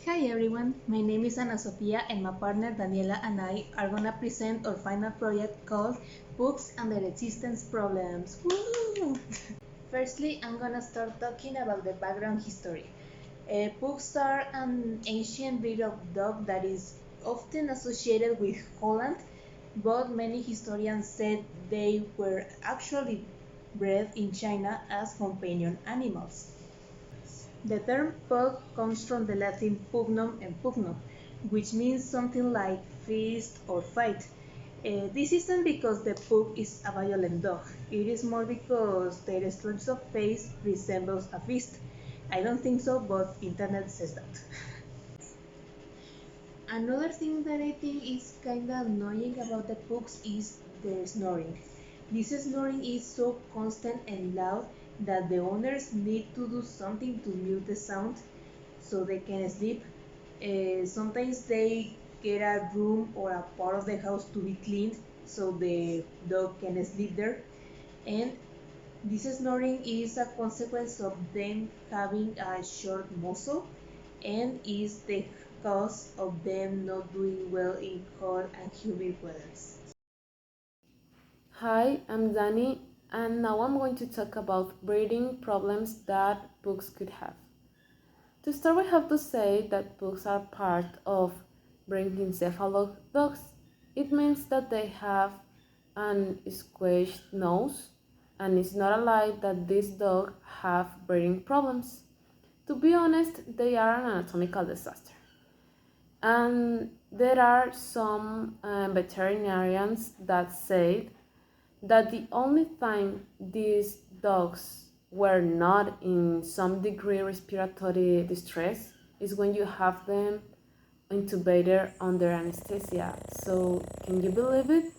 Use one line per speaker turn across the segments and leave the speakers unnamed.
Hi everyone, my name is Ana Sofia and my partner Daniela and I are gonna present our final project called Books and Their Existence Problems. Woo! Firstly, I'm gonna start talking about the background history. Pugs are an ancient breed of dog that is often associated with Holland, but many historians said they were actually bred in China as companion animals. The term pug comes from the Latin pugnum and pugnum, which means something like fist or fight. This isn't because the pug is a violent dog, it is more because their structure of face resembles a fist. I don't think so, but internet says that. Another thing that I think is kinda annoying about the pugs is their snoring. This snoring is so constant and loud that the owners need to do something to mute the sound so they can sleep. Sometimes they get a room or a part of the house to be cleaned so the dog can sleep there. And this snoring is a consequence of them having a short muzzle and is the cause of them not doing well in hot and humid weathers.
Hi, I'm Dani, and now I'm going to talk about breeding problems that pugs could have. To start, we have to say that pugs are part of brachycephalous dogs. It means that they have an squashed nose, and it's not a lie that these dogs have breeding problems. To be honest, they are an anatomical disaster. And there are some veterinarians that say that the only time these dogs were not in some degree respiratory distress is when you have them intubated under anesthesia. So, can you believe it?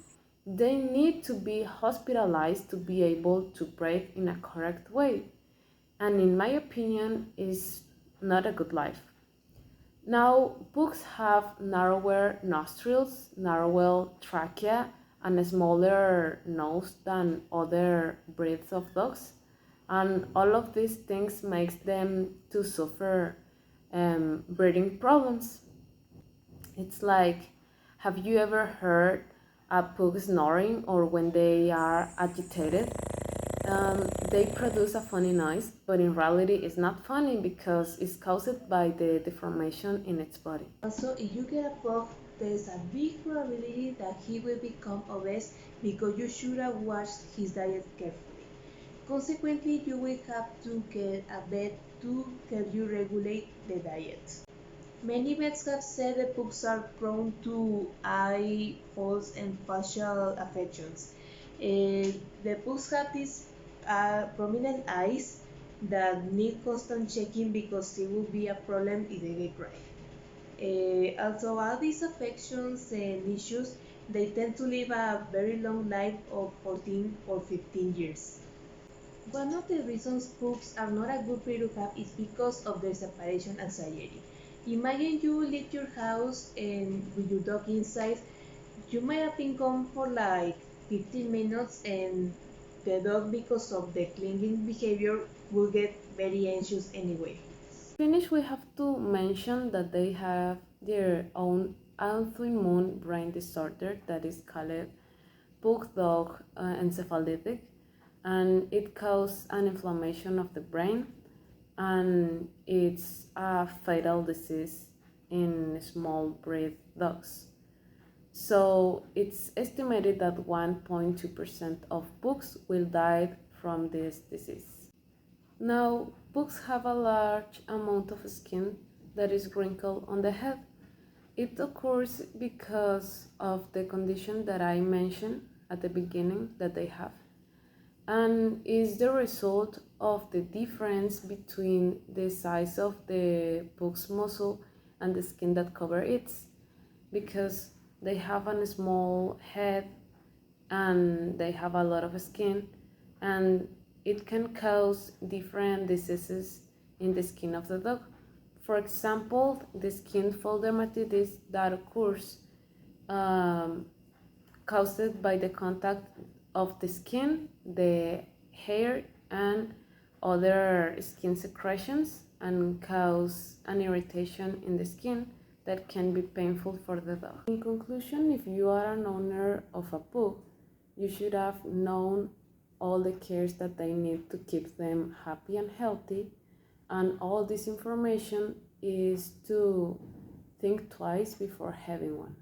They need to be hospitalized to be able to breathe in a correct way. And in my opinion, is not a good life. Now, pugs have narrower nostrils, narrower trachea, and a smaller nose than other breeds of dogs. And all of these things makes them to suffer breathing problems. It's like, have you ever heard a pug snoring or when they are agitated? They produce a funny noise, but in reality it's not funny because it's caused by the deformation in its body.
Also, if you get a pug, there's a big probability that he will become obese because you should have watched his diet carefully. Consequently, you will have to get a vet to help you regulate the diet. Many vets have said the pugs are prone to eye, falls, and facial affections. The pugs have these prominent eyes that need constant checking because it will be a problem if they get dry. Also, all these affections and issues, they tend to live a very long life of 14 or 15 years. One of the reasons pugs are not a good breed to have is because of their separation anxiety. Imagine you leave your house and with your dog inside, you might have been gone for like 15 minutes and the dog, because of the clinging behavior, will get very anxious anyway.
Finish, we have to mention that they have their own autoimmune brain disorder that is called pug dog encephalitic, and it causes an inflammation of the brain, and it's a fatal disease in small breed dogs. So it's estimated that 1.2% of pugs will die from this disease. Now, pugs have a large amount of skin that is wrinkled on the head. It occurs because of the condition that I mentioned at the beginning that they have, and is the result of the difference between the size of the pug's muscle and the skin that cover it, because they have a small head and they have a lot of skin, and it can cause different diseases in the skin of the dog. For example, the skin fold dermatitis that occurs um, caused by the contact of the skin, the hair, and other skin secretions. and cause an irritation in the skin that can be painful for the dog. In conclusion, if you are an owner of a pug, you should have known all the cares that they need to keep them happy and healthy, and all this information is to think twice before having one.